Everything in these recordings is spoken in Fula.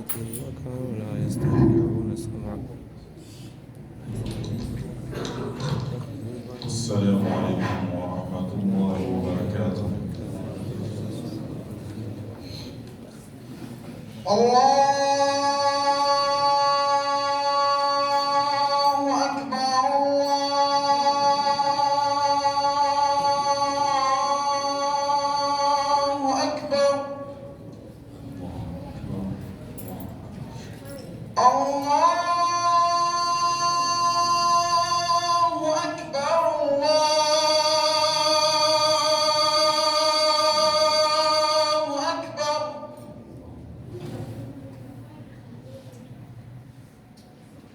وكانوا لا يستطيعون السمع. السلام عليكم ورحمة الله وبركاته.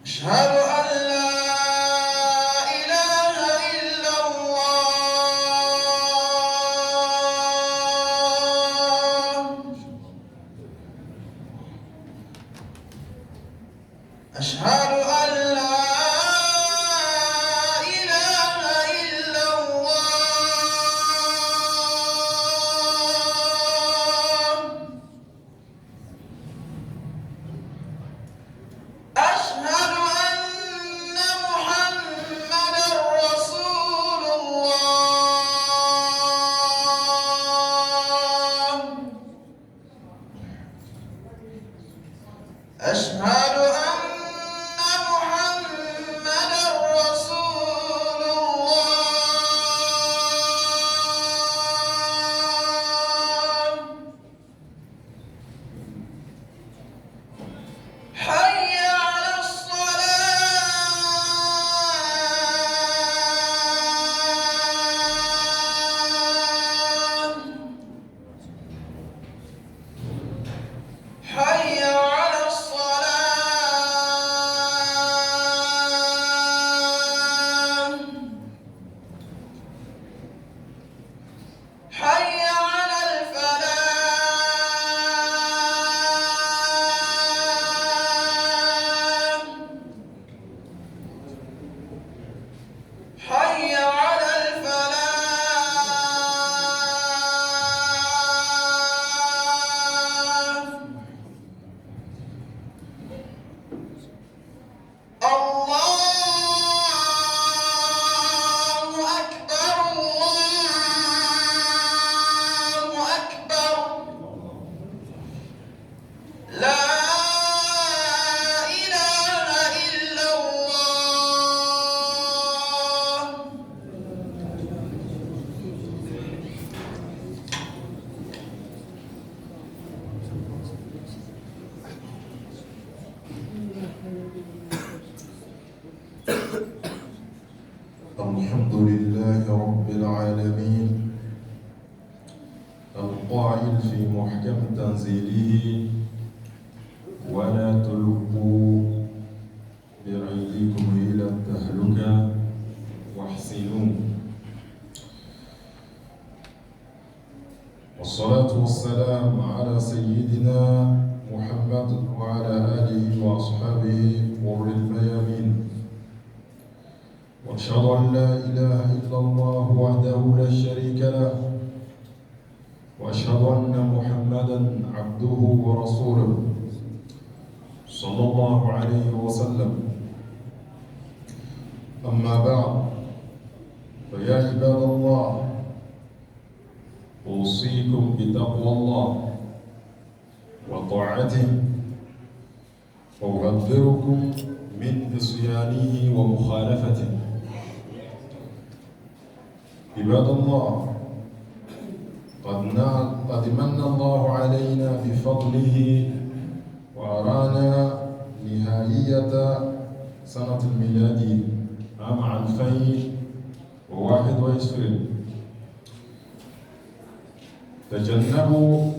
أشهد أن لا إله إلا الله. أشهد أن لا إله إلا الله. أشهد أن محمدًا رسول الله. أشهد أن محمدًا رسول الله. حي على الصلاة. حي على الصلاة. حي على الفلاح. حي على الفلاح. الله أكبر. الله أكبر. لا إله إلا الله. الحمد لله رب العالمين القائل في محكم تنزيله ولا تلقوا بأيديكم إلى التهلكة واحسنوا. والصلاة والسلام على سيدنا محمد وعلى آله وأصحابه غر الميامين. وأشهد أن لا إله إلا الله وحده لا شريك له، وأشهد أن محمدًا عبده ورسوله صلى الله عليه وسلم. أما بعد، فيا عباد الله، أوصيكم بتقوى الله وطاعته، وأحذركم من عصيانه ومخالفته. عباد الله، قد من الله علينا بفضله وأرانا نهاية سنة الميلاد عام 2021. تجنبوا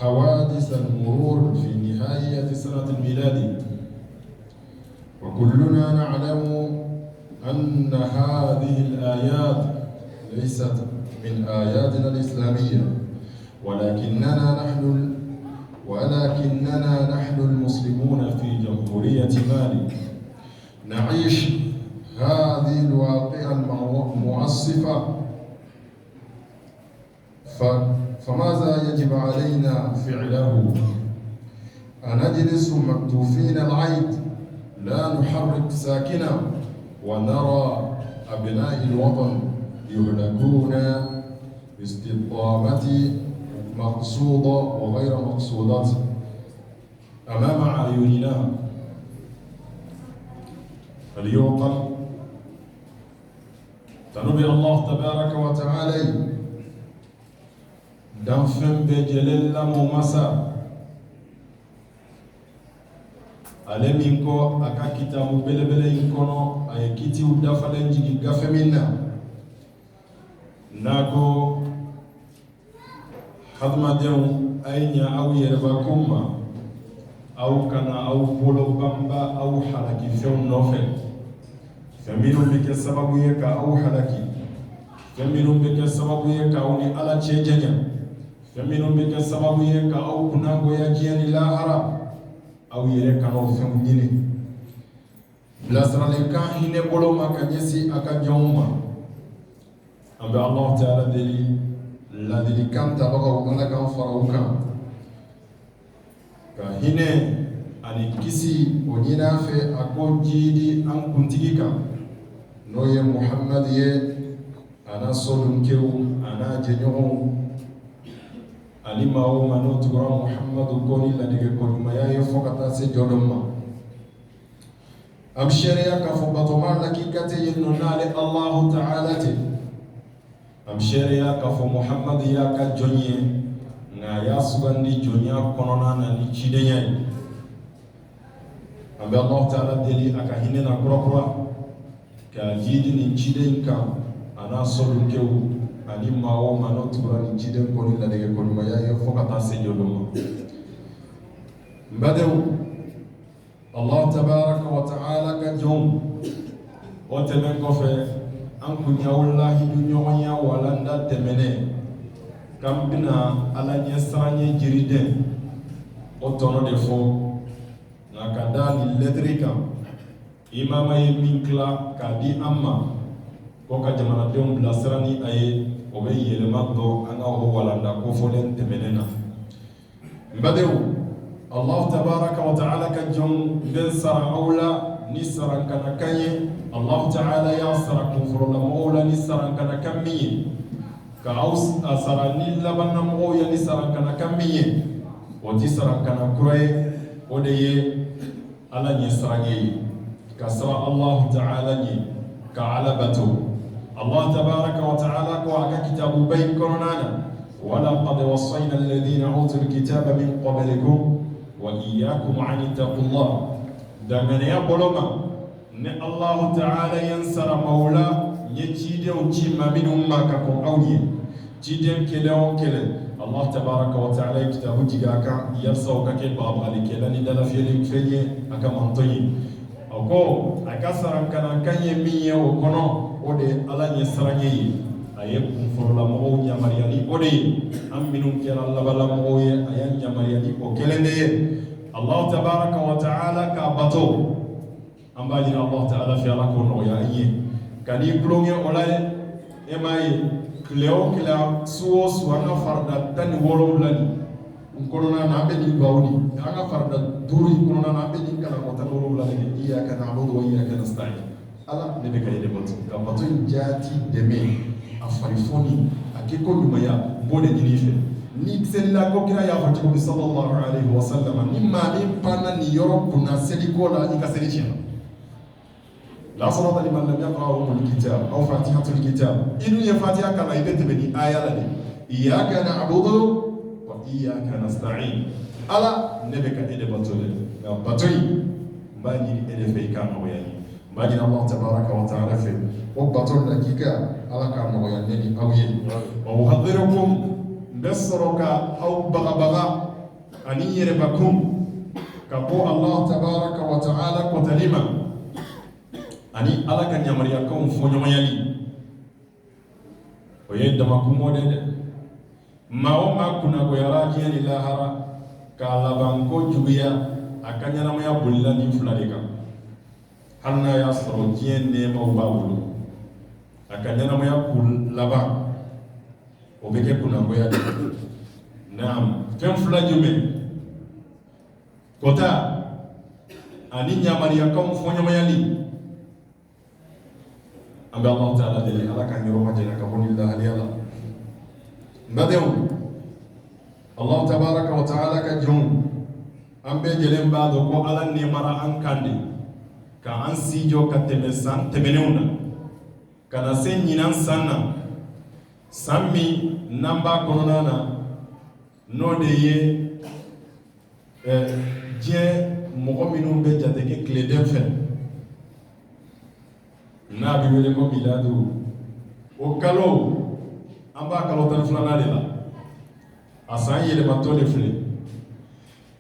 حوادث المرور في نهاية سنة الميلاد، وكلنا نعلم أن هذه الآيات ليست من آياتنا الإسلامية، ولكننا نحن المسلمون في جمهورية مالي نعيش هذه الواقعة المؤسفة. فماذا يجب علينا فعله؟ نجلس مكتوفين العيد لا نحرك ساكنا ونرى أبناء الوطن يهلكون باستطامة مقصودة وغير مقصودة أمام أعيننا. فليعقل تنبي الله تبارك وتعالى دنفن بجلل ممسا ale min ko aka kitabu belebele in kono ay kitiw dafalen jigi gafe minna nako hadmadenw ay nya aw yerba kumma aw kana aw bolo bamba aw halaki few nofe feminu be ke sababu ye ka aw halaki feminu be ke sababu ye ka aw ni ala chejenya feminu be ke sababu ye ka aw kunango ya jiyani lahara aw yere kano fen nyini bilasralen kan hine bolo maka nyesi aka jawma ambe Allah ta'ala deli la deli kan tabaga wala kan farauka ka hine ani kisi onyina fe ako jidi an kuntigika noye Muhammad ye ana solum kew ana jenyo alima o mano tura Muhammadu koni la dige ko maya yo fokata se jodoma am sharia ka fo batoma la kikate yinno nale Allah ta'ala te am sharia ka fo Muhammad ya ka jonye nga ya sugandi jonya konona na ni chidenya ambe Allah ta'ala deli aka hinena kura ka jidi ni chidenka ana solum kew ani mawo mano tura ni jiden koni la dege koni maya yo fokata se jodoma mbadeu Allah tabaraka wa ta'ala ka jom o temen ko fe an kunya wallahi du nyonya wala nda temene kambina ala nye sanye jiride o tono de fo na kadali letrika imama ye minkla kadi amma ko ka jamana dem blasrani aye o be yelema do anga ho walanda ko folen temenena mbadeu Allah tabaraka wa ta'ala ka jom ben sara aula ni sara kana kanye Allah ta'ala ya sara kun forola maula ni sara kana kammiye ka aus asara ni labanna mo ya ni sara kana kammiye o ti sara kana kuray o de ye ala ni sara ngi ka sara Allah ta'ala ni ka ala batu الله تبارك وتعالى قال كتاب بين كرنانا ولقد وصينا الذين اوتوا الكتاب من قبلكم واياكم عن اتقوا الله دمن يا بولما ان الله تعالى ينصر مولا يجيدو تشيما من امكم اوني جيدم كلو كله الله تبارك وتعالى كتاب جيغاكا يرسو كake baba alikela ni dala fieli fenye aka mantoyi oko akasara kana kanye miye okono ode ala nye saranye aye kumforola mo nya mariani ode am minum kala labala mo ye ayan nya mariani o kelende Allah tabaraka wa ta'ala ka bato ambaji Allah ta'ala fi ala kono ya aye kani plonge olale emai kleo kila suo suwana farda tan woro lani korona na be ni bawni anga farda duri korona na be ni kala ko tan woro lani iyyaka na'budu wa iyyaka nasta'in ala ne be kayde boto ka bato jati deme afarifoni akiko dumaya bode dinife ni sella ko kira ya fati ko sallallahu alaihi wasallam ni ma ni pana ni yoro kuna seliko la ikaseli chena la salata liman lam yaqra al-kitab aw fatihatul kitab inu ya fatiha kana ibete beni aya la ni iyyaka na'budu wa iyyaka nasta'in ala ne be kayde boto le ya batoi mbani ede fe kana oyani mbani Allah tabaraka wa ta'ala fe وبطل dakika ala ka no ya neni awiye wa uhadhirukum basraka aw baghabaga ani yerbakum kapo Allah tabaraka wa ta'ala ko talima ani ala ka nyamariya ko fonyo mayali o yedda makumo de maoma kuna ko yaraji ni lahara ka labanko jubiya akanya na maya bullani fuladeka hanna ya saro jenne mawbawulu akanyana moya kul laba obeke kuna ngoya naam fem fula jume kota ani nyamariya kam fo nyamayali ambe Allah ta'ala deli ala kan yoro majena ka bonilla aliyala mbadeu Allah tabaraka wa ta'ala ka jom ambe jelen bado ko ala ne mara an kande ka an sijo ka temesan temenuna kana sen nyinan sanna sammi namba konona no de ye mɔgɔ minnu bɛ jate kɛ tileden fɛ n'a bɛ wele ko miladu o kalo an b'a kalo 12 de la a san yɛlɛmatɔ de filɛ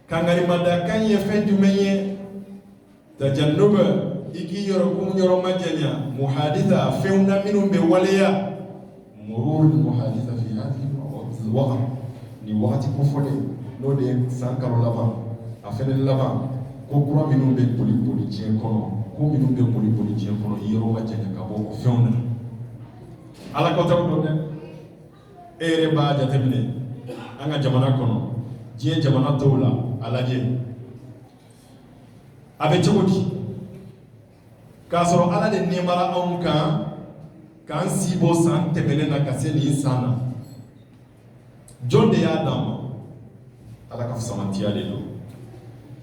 kangarimadakan ye fɛn jumɛn ye tajannuba i k'i yɔrɔkun yɔrɔ ma janya muhaditha fɛnw na minnu bɛ waleya murur muhaditha fi hadhihi alwaqt ni wagati kofɔlen n'o de ye san kalo laban a fɛnɛ laban ko kura minnu bɛ boli boli diɲɛ kɔnɔ ko minnu bɛ boli boli diɲɛ kɔnɔ yɔrɔ ma janya ka bɔ o fɛnw na ala ko taw don dɛ e yɛrɛ b'a jateminɛ an ka jamana kɔnɔ diɲɛ jamana tɔw la a lajɛ a bɛ cogo di k'a sɔrɔ ala de nɛmara anw kan k'an si bɔ san tɛmɛnen na ka se nin san na jɔn de y'a d'an ma ala ka fusamantiya de don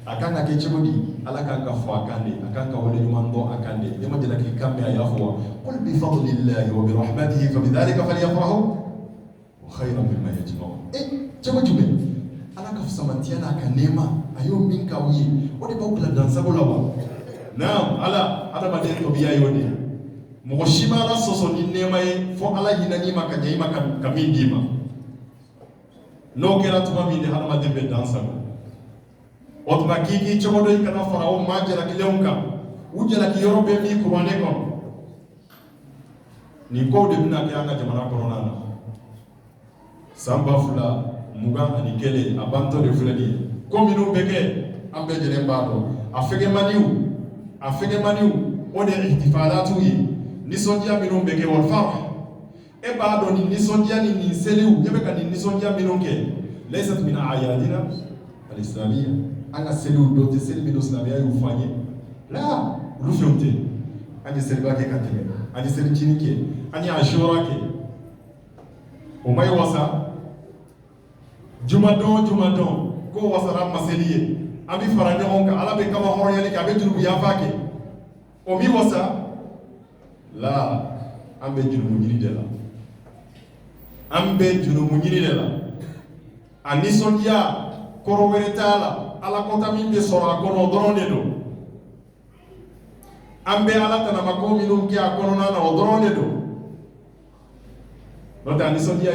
a kan ka kɛ cogo di ala kan ka fɔ a kan de a kan ka wale ɲuman dɔn a kan de ne ma deli k'i kan mɛn a y'a fɔ wa qul bi fadlillahi wa bi rahmatihi fa bi dhalika falyafrahu wa khayran mimma yajma'un cogo jumɛn ala ka fusamantiya n'a ka nɛɛma a y'o min k'aw ye o de b'aw bila dansago la wa naam ala adamaden tɔbiya y'o de mɔgɔ si ma ala sɔsɔ ni nɛɛma ye fo ala hinɛn'i ma ka ɲɛ i ma ka min d'i ma n'o kɛra tuma min de adamaden bɛ dansago o tuma k'i k'i cogo dɔ i kana fara o maa jalakilenw kan u jalaki yɔrɔ bɛ min kuranɛ kɔnɔ nin kow de bɛna kɛ an ka jamana kɔnɔna na san 2021 a bantɔ de filɛ nin ye ko minnu bɛ kɛ an bɛɛ lajɛlen b'a dɔn a fɛgɛmaniw o de ye ihtifalatiw ye nisɔndiya minnu bɛ kɛ wal farah e b'a dɔn nin nisɔndiya ni nin seliw ne bɛ ka nin nisɔndiya minnu kɛ laysat min ayadina al-islamiyya an ka seliw dɔ tɛ seli minnu silamɛya y'u fɔ an ye la olu fɛnw tɛ an ye seliba kɛ ka tɛmɛ an ye selicini kɛ an ye ashura kɛ o ma ye wasa jumadɔn ko wasara maseli ye an bɛ fara ɲɔgɔn kan ala bɛ kama hɔrɔnyali kɛ a bɛ jurumu yafa kɛ o mi wasa la an bɛ jurumu ɲini de la a nisɔndiya kɔrɔ wɛrɛ t'a la ala kɔta min bɛ sɔrɔ a kɔnɔ dɔrɔn de don an bɛ ala tanamako minnu kɛ a kɔnɔna na o dɔrɔn de don n'o tɛ a nisɔndiya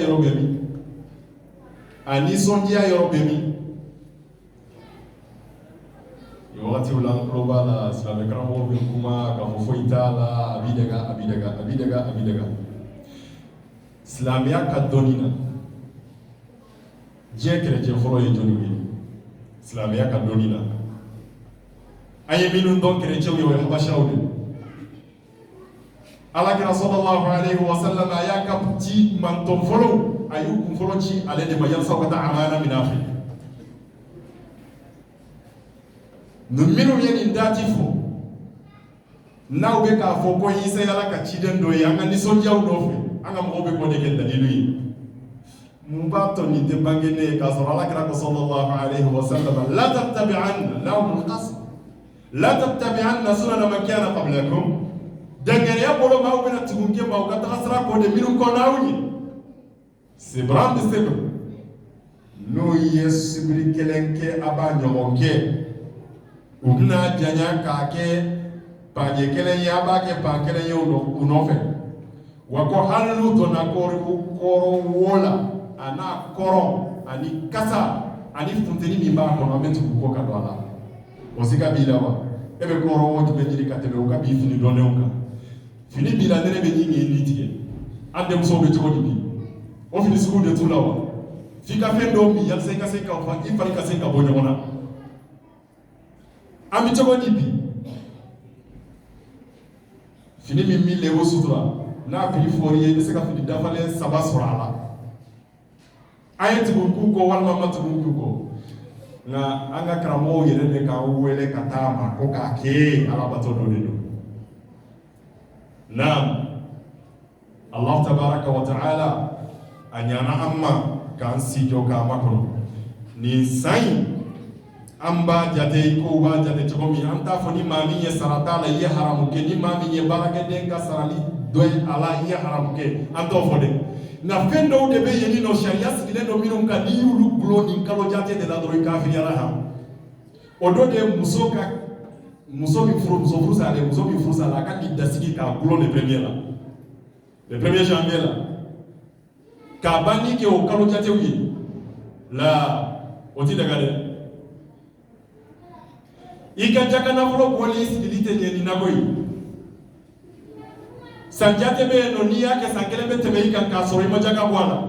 yɔrɔ bɛ min wagatiw la an tulo b'a la silamɛ karamɔgɔw bɛ kuma k'a fɔ foyi t'a la a b'i daga silamɛya ka dɔnni na diɲɛ kɛlɛcɛ fɔlɔ ye jɔnniw ye silamɛya ka dɔnni na an ye minnu dɔn kɛlɛcɛw ye o ye habasiyaw de alakira sallallahu alaihi wa sallam a y'a ka ci mantɔn fɔlɔ a y'u kun fɔlɔ ci ale de ma yalasa u ka taa amana minɛ a fɛ minnu ye nin daati fɔ n'aw bɛ k'a fɔ ko Isa ye ala ka ciden dɔ ye an ka nisɔndiyaw nɔfɛ an ka mɔgɔw bɛ k'o de kɛ dalilu ye mun b'a to nin tɛ bange ne ye k'a sɔrɔ alakira ko sallallahu alaihi wa sallam la tattabi'anna lahumul qasd la tattabi'anna sunana man kana qablakum dangariya bolo maaw bɛna tugun kɛ maaw ka taga sira kɔ de minnu kɔ n'aw ye sibran bi sibr n'o ye sibiri kelen kɛ a b'a ɲɔgɔn kɛ u bɛna janya k'a kɛ paɲɛ kelen ye a b'a kɛ pan kelen ye u nɔfɛ wa ko hali n'u donna kɔrɔ wo la a n'a kɔrɔ ani kasa ani funteni min b'a kɔnɔ an bɛ tugu kɔ ka don a la o siga b'i la wa e bɛ kɔrɔ wo jumɛn ɲini ka tɛmɛ o ka b'i fini dɔnnenw kan fini b'i la ne bɛ ɲini tigɛ an denmusow bɛ cogo di bi o fini sugu de t'u la wa f'i ka fɛn dɔw min yalasa i ka se ka i fari ka se ka bɔ ɲɔgɔn na an bɛ cogo di bi fini min b'i lewo sutura n'a prix fɔr'i ye i bɛ se ka fini dafalen 3 sɔrɔ a la an ye tugun k'u kɔ walima ma tugun k'u kɔ nga anga karamo yele be ka wele katama ko ka ke ala bato do do nam Allah tabaraka wa ta'ala anyana amma kan si joka makono ni sai amba jate ko ba jate to mi anta foni mami ye sarata la ye haramu ke ni mami ye barake den ka sarali doy ala ye haramu ke anto fode na fendo de be yeni no sharia sigile do minum ka ni yulu bulo ni kalo jate de la do kafiri ala ha odo de musoka muso mi furu sa la ka ni dasigi ka bulo le premier janvier là ka bani ke o kalo jate wi la oti daga de ika jaka na fulo police ilite ni nagoyi sanjate be no niya ke sankele be tebe ika ka sori mo jaka bwana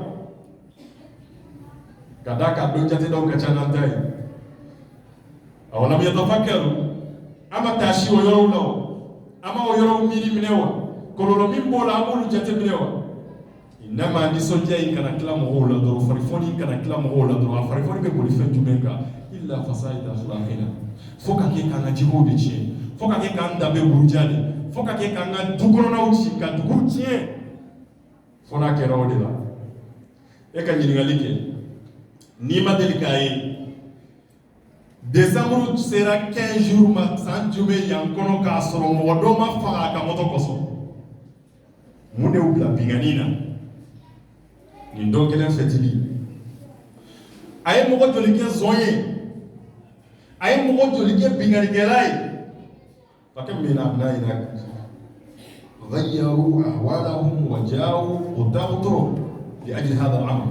kadaka do jate do ka chana ndai awala yatafakaru ama tashi oyoro lo ama oyoro miri minewa kololo mimbola amulu jate minewa inama ndisoja ikana kila muhola do farifoni ikana kila muhola do farifoni be boli fen jumenga illa fasaida akhlaqina foka ke kanga jihodi chi foka ke kanga be burjani foka ke kanga dugorona uchi ka dugurchi fona ke rawdila e ka nyingalike ni madelikaye décembre sera 15 jours ma sanjume yankono ka soro modoma faga ka moto koso munde ubla binganina ni ndokelen fetili ay mo ko jolike zoye ay mo ko jolike bingari gelay fakam mina abnaina غيروا احوالهم وجاءوا قدام طرق لاجل هذا الامر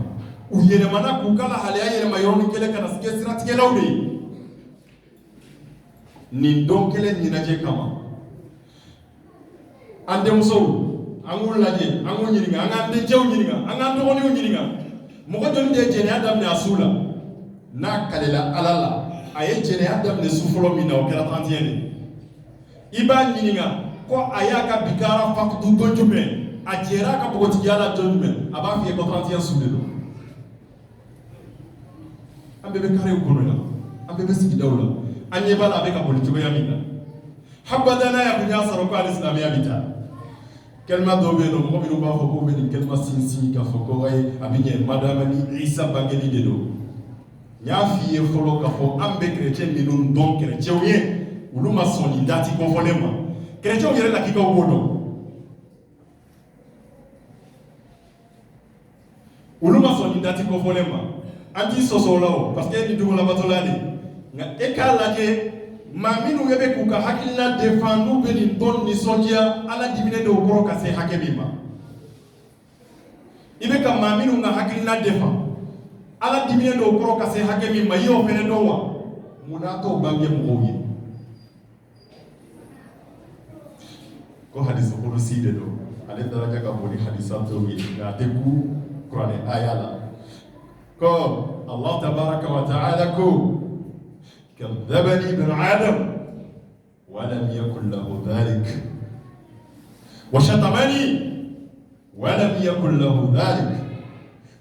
ويلمنا كوكلا حاليا لما يرون كده كان سكيسرات كلاودي ni donkele ni naje kama ande muso angul laje angul nyinga angande jew nyinga angande woni nyinga mo ko don de jene adam ne asula na kalela alala aye jene adam ne sufolo mina o kala 31 iba nyinga ko ayaka bikara fakdu dojume ajera ka bogoti yala dojume aba fiye ko 31 sulelo ambe be kare ko no ambe be sigi dawla anye bala be ka politiko ya mina habadana ya bunya saro ko al-islam ya bita kelma do be no mo bi no ba fo ko be ni kelma sinsi ka fo ko way abinye madama ni Isa bangeli de do nya fiye folo ka fo ambe chrétien ni non don chrétien ye uluma soni dati ko folema chrétien yere la kika wodo uluma soni dati ko folema anti sosolao parce que ni dugo la batolade nga ekala ke maminu yebe kuka hakilina defandu be ni bon ni sondia ala dimine de okoro ka se hakebima ibe ka maminu nga hakilina defa ala dimine de okoro ka se hakebima yo fene dowa munato bange muoye ko hadithu kudusi de do ale daraja ka boni hadithato wi na teku qur'ani ayala ko Allah tabaraka wa ta'ala ko كذبني ابن آدم ولم يكن له ذلك وشتمني ولم يكن له ذلك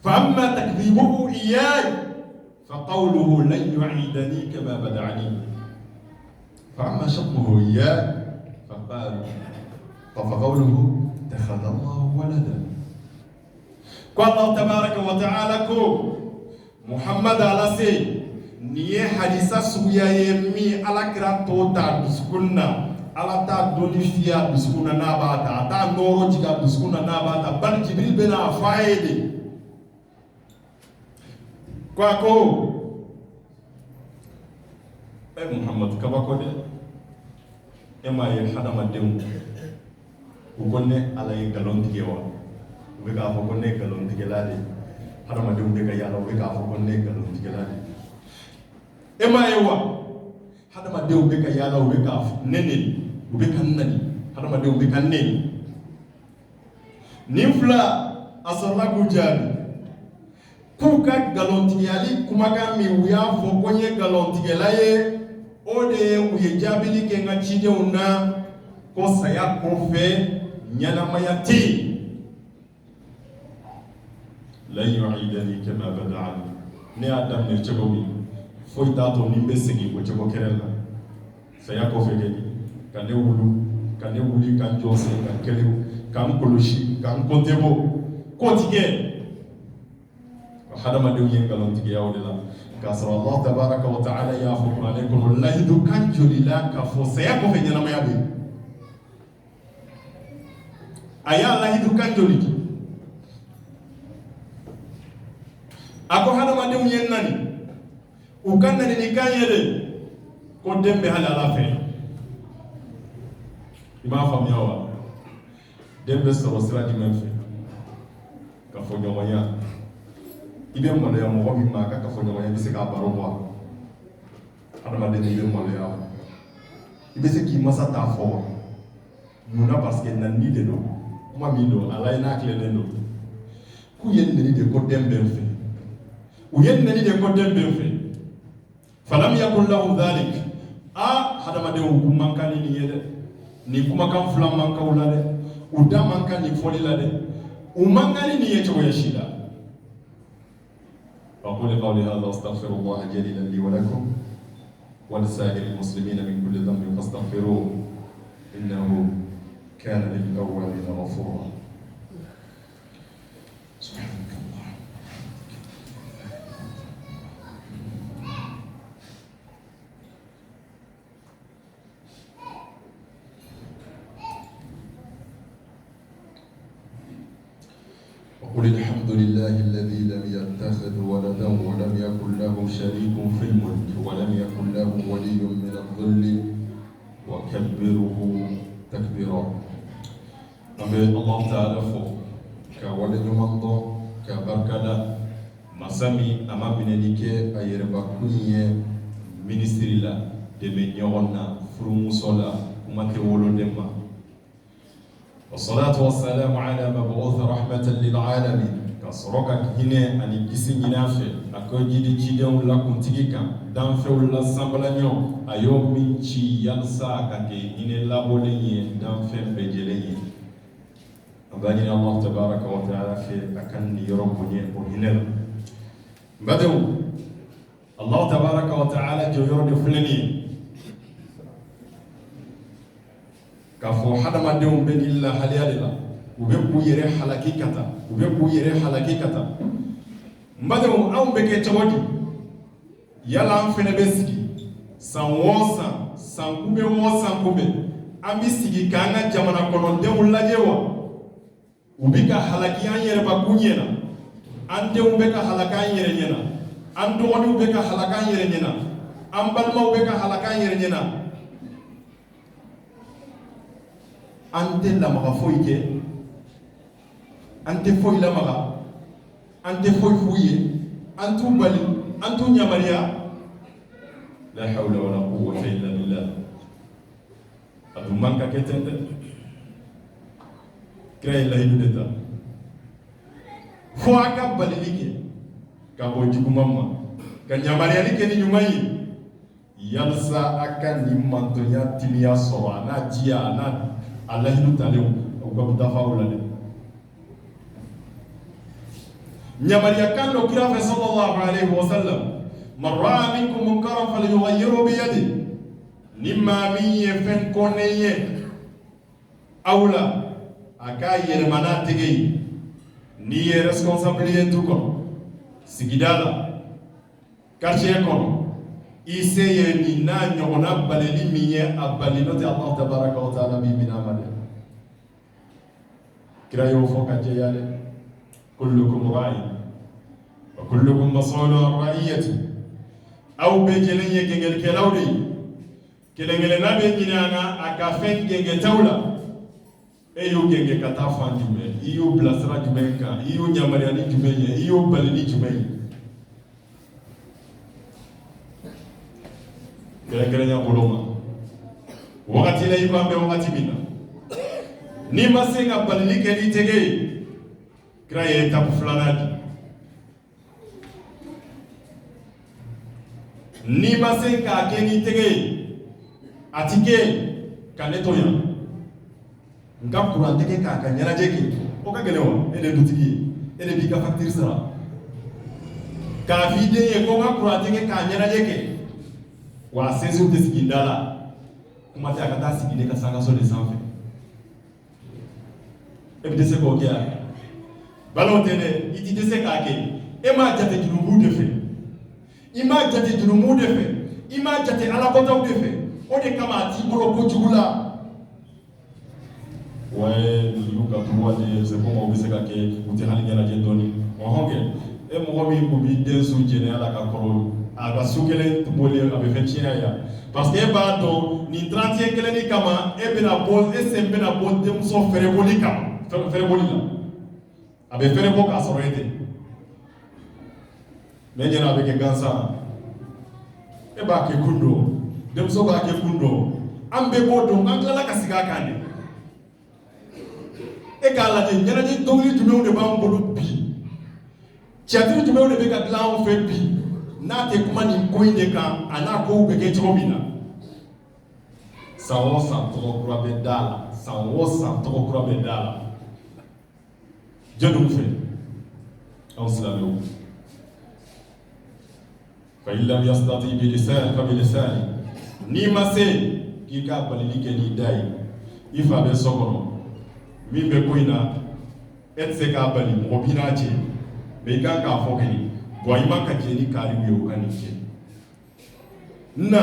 فأما تكذيبه إياي فقوله لن يعيدني كما بدعني فأما شتمه إياي فقوله اتخذ الله ولدا قال الله تبارك وتعالى محمد على سي niye hadisa suya ye mi alakira to ta duskunna ala ta doni fiya duskunna na bata ta noro jiga duskunna na bata bal jibril bena faide kwa ko muhammad kabako de ema ye hadama dem ko gonne ala ye galon tigewa we ga ko gonne galon tigelade hadama dem de ga yalla we ga ko gonne galon tigelade ema yewa hadama de ubeka yala ubeka nene ubeka nani hadama de ubeka nene nifla asarla gujani kuka galontigeli kumaga mi uya fo konye galontigelaye ode uye jabili ke ngachide una ko saya kofe nyana mayati la yu'idani kama bada'ani ne adam ne chabomi foyi t'a to ni n bɛ segin o cogo kelen na saya kɔfɛ kɛ ka ne wulu ka ne wuli ka n jɔ sen ka kelew ka n kɔlɔsi ka n kɔnte bɔ k'o ti kɛ hadamadenw ye nkalontigiya o de la k'a sɔrɔ Allah tabaraka wa ta'ala y'a fɔ kuranɛ kɔnɔ lahidu kan joli la k'a fɔ saya kɔfɛ ɲɛnamaya bɛ yen a y'a lahidu kan joli di a ko hadamadenw ye nani u ka nani ni kan ye de ko den bɛ hali Ala fɛ i b'a faamuya wa den bɛ sɔrɔ sira jumɛn fɛ ka fɔ ɲɔgɔnya i bɛ maloya mɔgɔ min ma ka kafoɲɔgɔnya i bɛ se k'a baro bɔ a hadamaden i bɛ maloya i bɛ se k'i masa t'a fɔ wa munna parce que nani de don kuma min don Ala ye n'a tilennen don k'u ye nani de ko den bɛ n fɛ u ye nani de ko den bɛ n fɛ falam yakun lahu dhalik hadamadenw k'u man kan ni nin ye dɛ nin kumakan fila man kan u la dɛ u da man kan nin fɔli la dɛ u man kan ni nin ye cogoya si la أقول قولي هذا أستغفر الله جليلا لي ولكم ولسائر المسلمين من كل ذنب فاستغفروه إنه كان للأولين غفورا سبحانك الله قل الحمد لله الذي لم يتخذ ولدا ولم يكن له شريك في الملك ولم يكن له ولي من الذل وكبره تكبيرا أمي الله تعالى فو كولد يمضى كبركلا مسامي أما بنيك أيربا كونية ministry la deme ɲɔgɔnna furumuso la kuma tɛ woloden ma والصلاة والسلام على مبعوث رحمة للعالمين كسرك هنا أن يكسي نافع أكوجي تجدون لكم تيجا دانفع ولا سامبلانيو أيوم من شيء ينسى كي إن الله بولي دانفع بجلي أباني الله تبارك وتعالى في أكن يربوني وهنا بدو الله تبارك وتعالى جيرون فلني k'a fɔ hadamadenw bɛ ni lahaliya de la u bɛ k'u yɛrɛ halaki ka taa u bɛ k'u yɛrɛ halaki ka taa n badenw anw bɛ kɛ cogo di yala an fɛnɛ bɛ sigi san o san san kunbɛn o san kunbɛn an bɛ sigi k'an ka jamana kɔnɔdenw lajɛ wa u bɛ ka halaki an yɛrɛbakun ɲɛna an denw bɛ ka halaka an yɛrɛ ɲɛna an dɔgɔninw bɛ ka halaka an yɛrɛ ɲɛna an balimaw bɛ ka halaka an yɛrɛ ɲɛna an tɛ lamaga foyi kɛ an tɛ foyi lamaga an tɛ foyi f'u ye an t'u bali an t'u yamariya la hawla wala quwwata illa billah a dun man ka kɛ ten dɛ kira ye lahidu de ta fo a ka balili kɛ ka bɔ juguman ma ka yamariyali kɛ ni ɲuman ye yalasa a ka nin mantonya timiya sɔrɔ a n'a jiya a n'a a lahidu talenw u ka dafaw la dɛ yamariya kan dɔ kira fɛ sallallahu alaihi wa sallam man ra'a minkum munkaran falyughayyirhu bi yadihi ni maa min ye fɛn kɔnnen ye aw la a k'a yɛlɛma n'a tɛgɛ ye n'i ye responsabilité tu kɔnɔ sigida la quartier kɔnɔ i se ye nin n'a ɲɔgɔnna balili min ye a bali n'o tɛ Allah tabaraka wa ta'ala b'i minɛ a ma dɛ kira y'o fɔ ka jɛya dɛ kullukum ra'in wa kullukum mas'ulun an ra'iyati aw bɛɛ lajɛlen ye gɛngɛlikɛlaw de ye kelen-kelenna bɛ ɲini an na a ka fɛn gɛngɛtaw la e y'o gɛngɛ ka taa fan jumɛn i y'o bilasira jumɛn kan i y'o yamariya ni jumɛn ye i y'o bali ni jumɛn ye kɛrɛnkɛrɛnya bolo ma wagati la i b'an bɛ wagati min na n'i ma se ka balili kɛ n'i tɛgɛ ye kira ye étape filanan di n'i ma se k'a kɛ n'i tɛgɛ ye a ti kɛ ka ne to yan nka kuran tɛgɛ k'a ka ɲɛnajɛ kɛ o ka gɛlɛn wa e de ye dutigi ye e de b'i ka facture sara k'a f'i den ye ko n ka kurantigɛ k'a ɲɛnajɛ kɛ wa a sinsinw tɛ sigi da la kuma tɛ a ka taa sigi ne ka sankaso de sanfɛ e bɛ dɛsɛ k'o kɛ yan balaw tɛ dɛ i ti dɛsɛ k'a kɛ e m'a jate jurumu de fɛ i m'a jate jurumu de fɛ i m'a jate alabɔtaw de fɛ o de kama a t'i bolo kojugu la ouais nous ka tuwa de c'est comment on se ka kɛ u tɛ hali ɲɛnajɛ dɔɔni ɔhɔn kɛ e mɔgɔ min ko b'i den su jɛnɛ ala ka kɔrɔ a ka su kelen bɔlen a bɛ fɛn tiɲɛ yan parce que e b'a dɔn nin 31 kelen ni kama e bɛna bɔ e sen bɛna bɔ denmuso fɛrɛbɔli kama fɛrɛbɔli la a bɛ fɛrɛbɔ k'a sɔrɔ e tɛ mais ɲɛna a bɛ kɛ gansan e b'a kɛ kun dɔ denmuso b'a kɛ kun dɔ an bɛɛ b'o dɔn an tilala ka sigi a kan de e k'a lajɛ ɲɛnajɛ dɔnkili jumɛnw de b'an bolo bi cɛtiri jumɛnw de bɛ ka dilan anw fɛ bi n'a tɛ kuma nin ko in de kan a n'a kow bɛ kɛ cogo min na san o san tɔgɔ kura bɛ da la san o san tɔgɔ kura bɛ da la jɔnniw fɛ anw silamɛw fa in lam yastati bi lisan fa bi lisani n'i ma se k'i ka balili kɛ n'i da ye i fa bɛ so kɔnɔ min bɛ ko in na e tɛ se k'a bali mɔgɔ b'i n'a cɛ mais i kan k'a fɔ kɛ bon i man ka jɛ ni kaariw ye o ka nin kɛ na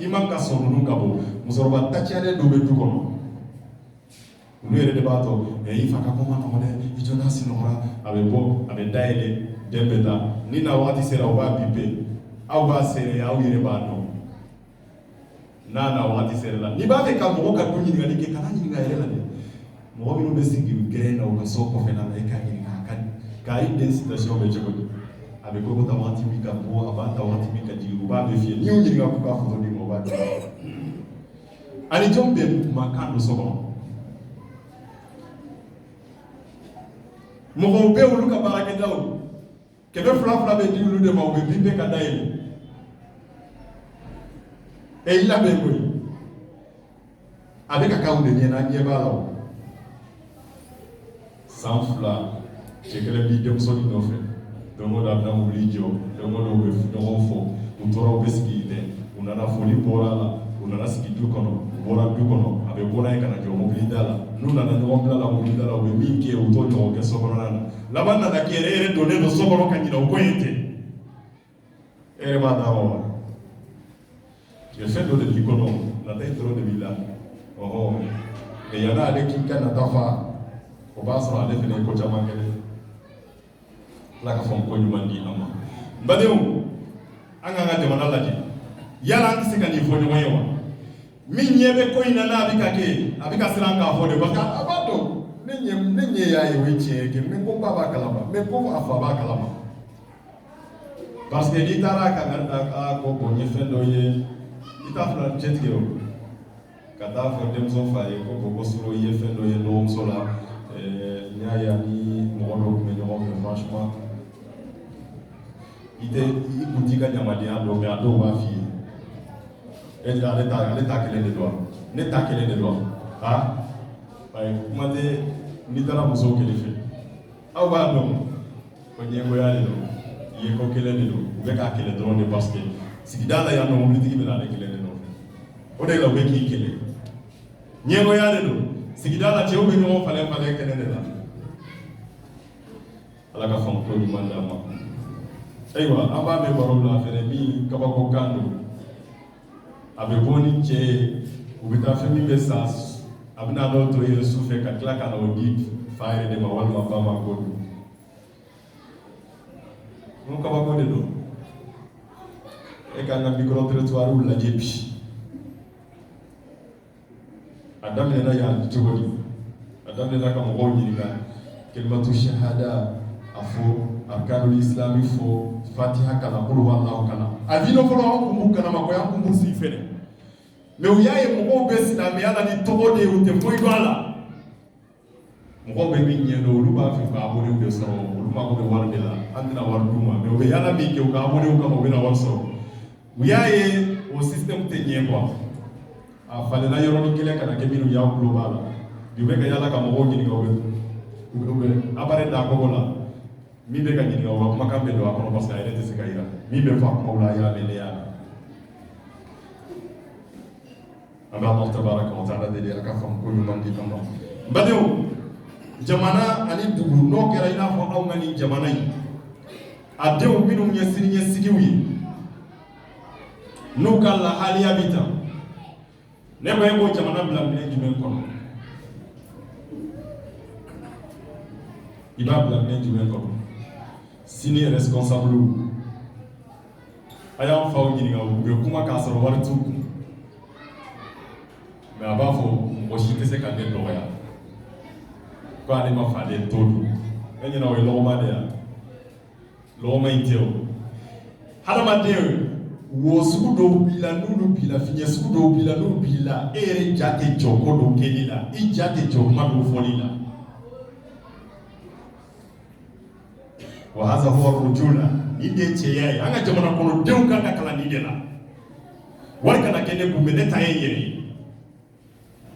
i man ka sɔn ninnu ka bɔ musokɔrɔba taciyalen dɔw bɛ du kɔnɔ olu yɛrɛ de b'a tɔ i fa ka ko ma nɔgɔn dɛ i jɔ n'a sinɔgɔra a bɛ bɔ a bɛ dayɛlɛ den bɛ taa ni na waati sera o b'a bipe aw b'a seere aw yɛrɛ b'a dɔn n'a na waati sera la n'i b'a fɛ ka mɔgɔ ka du ɲininkali kɛ kana ɲininka yɛrɛ la dɛ mɔgɔ minnu bɛ sigi gɛrɛn na u ka so kɔfɛ la e k'a ɲininka k'a ye den situation bɛ cogo di a bɛ ko ta waati min ka bɔ a b'a ta waati min ka jigin u b'a bɛ fiyɛ n'i y'u ɲininka k'u ka foto di ma o b'a di ani jɔn bɛ kumakan dɔ so kɔnɔ mɔgɔw bɛ olu ka baarakɛdaw 200 bɛ di olu de ma u bɛ bipe ka da yɛlɛ i labɛn koyi a bɛ ka k'anw de ɲɛna an ɲɛ b'a la o san 2 cɛ kelen b'i denmuso min nɔfɛ don o don a bɛna wuli jɔ don o don u bɛ ɲɔgɔn fɔ u tora u bɛ sigi tɛ u nana foli bɔra a la u nana sigi du kɔnɔ u bɔra du kɔnɔ a bɛ bɔ n'a ye ka na jɔ mobili da la n'u nana ɲɔgɔn bila la mobili da la u bɛ min kɛ u t'o ɲɔgɔn kɛ so kɔnɔna na laban nana kɛ yɛrɛ donnen don so kɔnɔ ka ɲinɛ o ko in tɛ e yɛrɛ b'a d'a ma wa je fɛn dɔ de b'i kɔnɔ nata in dɔrɔn de b'i la ɔhɔn mais yan'ale k'i ka nata fa o b'a sɔrɔ ale fɛnɛ ye ko caman kɛ ala ka fɔ ko ɲuman di an ma n badenw an k'an ka jamana lajɛ yala an tɛ se ka nin fɔ ɲɔgɔn ye wa min ɲɛ bɛ ko in na n'a bɛ ka kɛ a bɛ ka siran k'a fɔ de parce que a b'a dɔn ne ɲɛ y'a ye o ye tiɲɛ ye mais ko ba b'a kalama mais ko a fa b'a kalama parce que n'i taara ka ko bon n ye fɛn dɔ ye i t'a fila cɛ tigɛ o ka taa fɔ denmuso fa ye ko sɔrɔ i ye fɛn dɔ ye dɔgɔmuso la n y'a ye ani mɔgɔ dɔw tun bɛ ɲɔgɔn fɛ franchement i kun t'i ka ɲamadenya dɔn mais a dɔw b'a f'i ye ale ta kelen de don ne ta kelen de don ha ayi kuma tɛ n'i taara musow kelen fɛ aw b'a dɔn ko ɲɛngoya de don i ye ko kelen de don u bɛ k'a kɛlɛ dɔrɔn de parce que sigida la yan nɔ mobilitigi bɛ na ale kelen de nɔfɛ o de la u bɛ k'i kɛlɛ ɲɛngoya de don sigida la cɛw bɛ ɲɔgɔn falen kɛnɛ de la ala ka faamu ko ɲuman d'an ma ayiwa an b'a mɛn baro la fɛnɛ min kabako kan don a bɛ bɔ ni cɛ ye u bɛ taa fɛn min bɛ sa a bɛna dɔw to yɛrɛ su fɛ ka tila ka na o di fa yɛrɛ de ma walima ba ma ko don n'o kabako de don e k'an ka micro trottoirs lajɛ bi a daminɛna yan cogo di a daminɛna ka mɔgɔw ɲininka kelimatu shahada a fɔ arkanul islami fɔ fatiha kalan kulu wallahu kalan a diinɛ fɔlɔ an kun b'u kalama ko an kun b'u sigi fɛnɛ mais u y'a ye mɔgɔw bɛ silamɛya la ni tɔgɔ de ye u tɛ foyi dɔn a la mɔgɔw bɛ min ɲɛ dɔn olu b'a fɛ ka abonnew de sɔrɔ olu mago bɛ wari de la an tɛna wari d'u ma mais u bɛ yaala min kɛ u ka abonnew kama u bɛna wari sɔrɔ u y'a ye o système tɛ ɲɛ quoi a falenna yɔrɔnin kelen ka na kɛ minnu y'aw tulo b'a la bi u bɛ ka yaala ka mɔgɔw ɲininka u bɛ appareil da kɔgɔ la min bɛ ka ɲininka o ka kumakan bɛ don a kɔnɔ parce que a yɛrɛ tɛ se ka yira min bɛ fɔ a kumaw la a y'a mɛn ne y'a mɛn an bɛ Alahu tabaraka wa taala deli a ka faamu ko ɲuman di an ma n badenw jamana ani dugu n'o kɛra i n'a fɔ anw ka nin jamana in a denw minnu ye siniɲɛsigiw ye n'u ka lahaliya bi tan ne ko e b'o jamana bila minɛ jumɛn kɔnɔ i b'a bila minɛ jumɛn kɔnɔ sini responsable a y'an faw ɲininka u bɛ kuma k'a sɔrɔ wari t'u kun mais a b'a fɔ mɔgɔ si tɛ se ka ne dɔgɔya ko ale ma faden to dun e ɲɛna o ye lɔgɔma de yan lɔgɔma in tɛ o hadamaden wo sugu dɔw b'i la n'olu b'i la fiɲɛ sugu dɔw b'i la n'olu b'i la e yɛrɛ ja tɛ jɔ ko dɔw kɛli la i ja tɛ jɔ kuma dɔw fɔli la wa haza huwa rujula nin de ye cɛya ye an ka jamana kɔnɔdenw kan ka kalan nin de la wari kana kɛ ne kun ne ta ye n yɛrɛ ye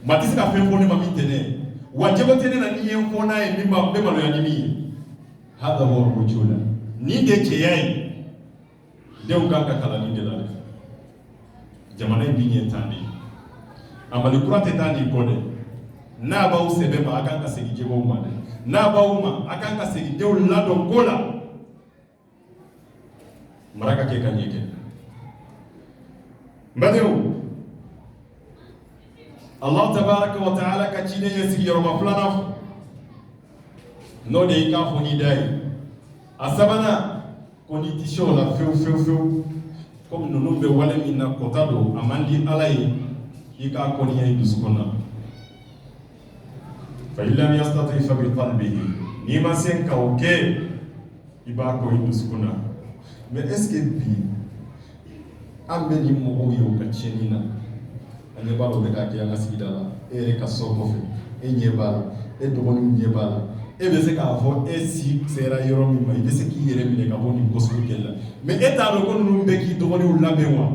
maa tɛ se ka fɛn fɔ ne ma min tɛ ne ye wa jɛgo tɛ ne na ni ye n fɔ n'a ye min ma bɛ maloya ni min ye haza huwa rujula nin de ye cɛya ye denw kan ka kalan nin de la dɛ jamana in bi ɲɛ tan de a mali kura tɛ taa nin kɔ dɛ n'a b'aw sɛbɛ ma a kan ka segin jɛgɛw ma dɛ n'a b'aw ma a kan ka segin denw ladɔn ko la mara ka kɛ ka ɲɛ kɛ n badenw Allah tabaraka wa ta'ala ka ciden ye sigiyɔrɔma filanan fɔ n'o de y'i k'a fɔ n'i da ye a sabanan ko n'i tɛ se o la fewu fewu fewu komi ninnu bɛ wale min na kɔta don a man di Ala ye i k'a kɔniya i dusukun na fa in lam yastati fa bi qalbihi n'i ma se ka o kɛ i b'a kɔ i dusukun na mais est-ce que bi an bɛ ni mɔgɔw ye o ka tiɲɛni na an ɲɛ b'a la o bɛ k'a kɛ an ka sigida la e yɛrɛ ka so kɔfɛ e ɲɛ b'a la e dɔgɔninw ɲɛ b'a la e bɛ se k'a fɔ e si sera yɔrɔ min ma i bɛ se k'i yɛrɛ minɛ ka bɔ nin ko sugu kɛli la mais e t'a dɔn ko ninnu bɛ k'i dɔgɔninw labɛn wa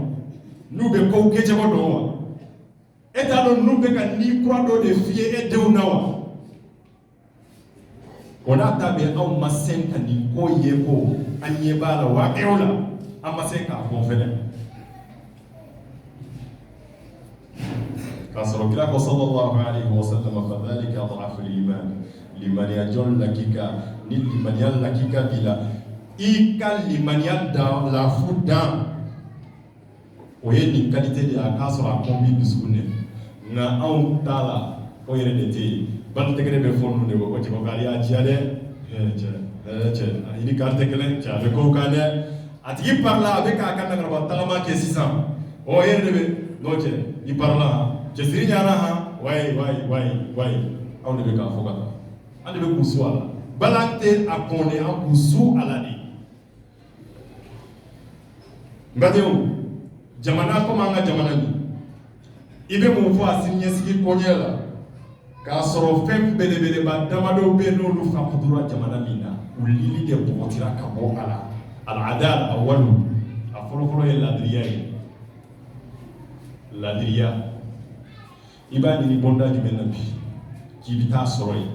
n'u bɛ kow kɛcogo dɔn wa e t'a dɔn ninnu bɛ ka ni kura dɔ de f'i ye e denw na wa o n'a ta bɛ anw ma se ka nin ko ye ko an ɲɛ b'a la wa kɛw la an ma se k'a fɔ fɛnɛ k'a sɔrɔ kira ko sallallahu alaihi wa sallam fa dhalika adhafu al-iman limaniya jɔn lakika ni limaniya lakika b'i la i ka limaniya da lafu dan o ye nin qualité de ye a k'a sɔrɔ a kɔn b'i dusukun de nka anw t'a la o yɛrɛ de tɛ yen balitɛgɛrɛ bɛ fɔ ninnu de ko cɛkɔrɔba ale y'a diya dɛ cɛ i ni kari tɛ kelen cɛ a bɛ kow kan dɛ a tigi parila a bɛ k'a ka nagaraba tagama kɛ sisan o yɛrɛ de bɛ n'o cɛ i parila cɛsiri ɲana han wayi anw de bɛ k'a fɔ ka taa an de bɛ k'u su a la bala tɛ a kɔnɛ an k'u su a la de n badenw jamana komi an ka jamana nin i bɛ mun fɔ a siniɲɛsigi koɲɛ la k'a sɔrɔ fɛn belebeleba damadɔw bɛ yen n'olu fakutura jamana min na u lili de bɔgɔtira ka bɔ a la al-adala awwalu a fɔlɔfɔlɔ ye ladiriya ye ladiriya i b'a ɲini bɔnda jumɛn na bi k'i bɛ taa sɔrɔ yen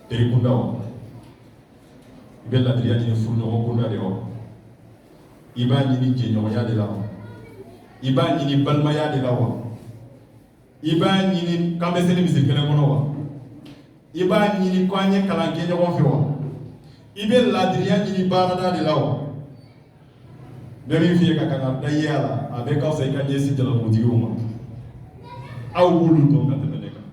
terikunda wa i bɛ ladiriya ɲini furuɲɔgɔn kunda de wa i b'a ɲini jɛɲɔgɔnya de la wa i b'a ɲini balimaya de la wa i b'a ɲini k'an bɛ seli misiri kelen kɔnɔ wa i b'a ɲini ko an ye kalan kɛ ɲɔgɔn fɛ wa i bɛ ladiriya ɲini baarada de la wa bɛɛ min f'i ye ka kan ka da i a la a bɛ ka fisa i ka ɲɛsin jalabutigiw ma aw b'olu dɔn ka tɛmɛ ne kan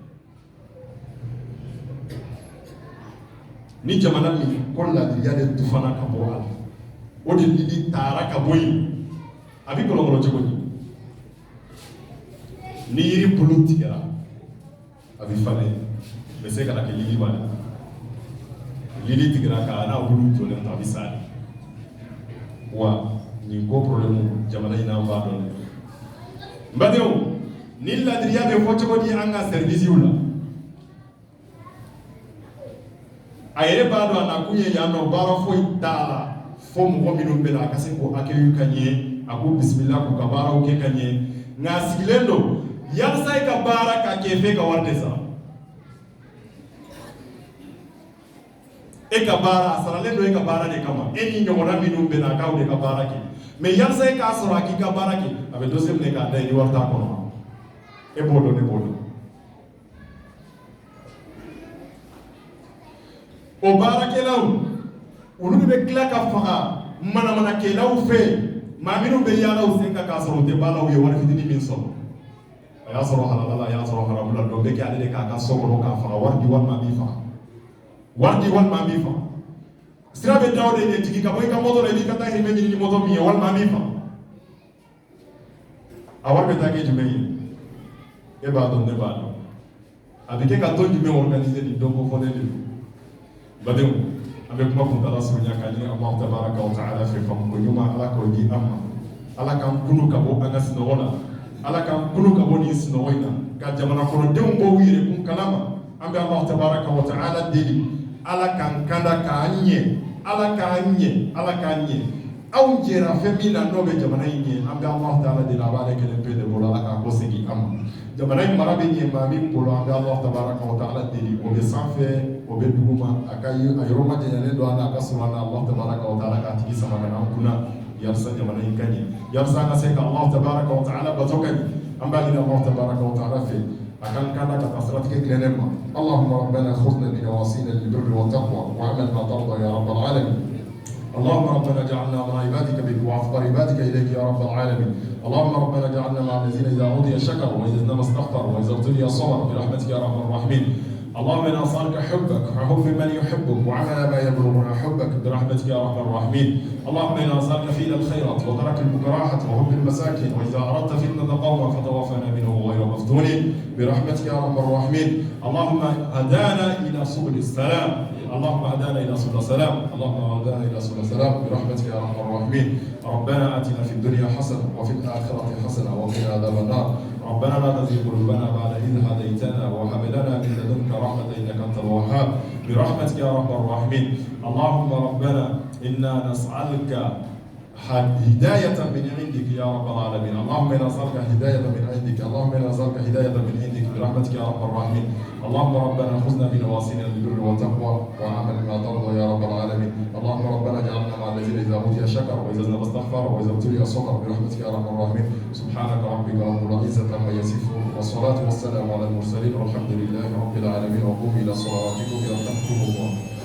ni jamana min ko ladiriya de dufana ka bɔ a la o de lili taara ka bɔ yen a bɛ kɔlɔkɔlɔ cogo di ni yiri bulu tigɛra a bɛ falen bɛ se ka na kɛ lili ba la lili tigɛra ka n'a bulu jɔlen to a bɛ sa de wa nin ko problème jamana in n'an b'a dɔn dɛ n badenw ni ladiriya bɛ fɔ cogo di an ka servisiw la a yɛrɛ b'a dɔn a nakun ye yan nɔ baara foyi t'a la fo mɔgɔ minnu bɛ na a ka se k'o accueillir ka ɲɛ a k'u bisimila k'u ka baaraw kɛ ka ɲɛ nka a sigilen don yalasa i ka baara ka kɛ f'e ka wari de sara ekabara sarale do ekabara de kama eni nyomona minum bena kaw de kabara ki mais yalsa e ka sora ki kabara ki abe do semne ka dai ni warta kono e bodo ne bodo o barakelaw ulu be kila ka faga mana kelaw fe ma minum be yalaw senka ka soro te balaw ye war fitini min so ya soro halala ya soro haramula do be ki ade de ka soro ka faga war di wan ma bi faga wardi wal mamifa sirabe tawde ne tigi ka boy ka moto le ka tahi me ni moto mi wal mamifa awar be tage jume e ba don ne ba do abike ka to jume organiser di dongo fone de badem abe kuma ko dala sunya ka ni Allah tabaraka wa taala fi fam ko yuma ala ko di amma ala kan kunu ka bo anga sino wala ala kan kunu ka bo ni sino wayna ka jamana ko dem bo wire kun kalama ambe Allah tabaraka wa taala deli ala kan kanda ka anye ala ka anye aw jera femina no be jamana yin ambe Allah taala de la bale kele pe de bola ka ko segi am jamana marabe ni ma mi polo ambe Allah tabaraka wa taala de o be sanfe o be duguma akayi ayro ma jene do ana ka subhana Allah tabaraka wa taala ka tigi sama na kuna yarsa jamana yin kanye yarsa na se ka Allah tabaraka wa taala batokani amba ila Allah tabaraka wa taala fe akan kanda ka tasratike klenema اللهم ربنا خذنا بنواصينا للبر والتقوى واعمل ما ترضى يا رب العالمين اللهم ربنا اجعلنا مع عبادك بك وافقر عبادك اليك يا رب العالمين اللهم ربنا اجعلنا مع الذين اذا اوذي شكروا واذا نما استغفروا واذا ابتلي صبروا برحمتك يا رب الراحمين اللهم انا نسالك حبك وحب من يحبك وعمل ما يبلغنا حبك برحمتك يا رب الراحمين اللهم انا نسالك فعل الخيرات وترك المكراهات وحب المساكين واذا اردت فتنه قوما فتوفنا منه غير مفتونين برحمتك يا رب الراحمين اللهم هدانا الى سبل السلام اللهم هدانا الى سبل السلام اللهم هدانا الى سبل السلام برحمتك يا رب الراحمين ربنا اتنا في الدنيا حسنه وفي الاخره حسنه وقنا عذاب النار ربنا لا تزغ قلوبنا بعد إذ هديتنا وهب لنا من لدنك رحمة إنك أنت الوهاب برحمتك يا رب الراحمين اللهم ربنا إنا نسألك هداية من عندك يا رب العالمين اللهم إنا نسألك هداية من عندك اللهم إنا نسألك هداية من عندك برحمتك يا رب الراحمين اللهم ربنا خذنا بنواصينا للبر والتقوى وعمل ما ترضى يا رب العالمين اللهم ربنا اجعلنا مع الذين إذا أوتي شكر وإذا نبى استغفر وإذا ابتلي صبر برحمتك يا رب الراحمين سبحانك ربك رب العزة عما يصفون والصلاة والسلام على المرسلين والحمد لله رب العالمين وقوموا إلى صلاتكم يرحمكم الله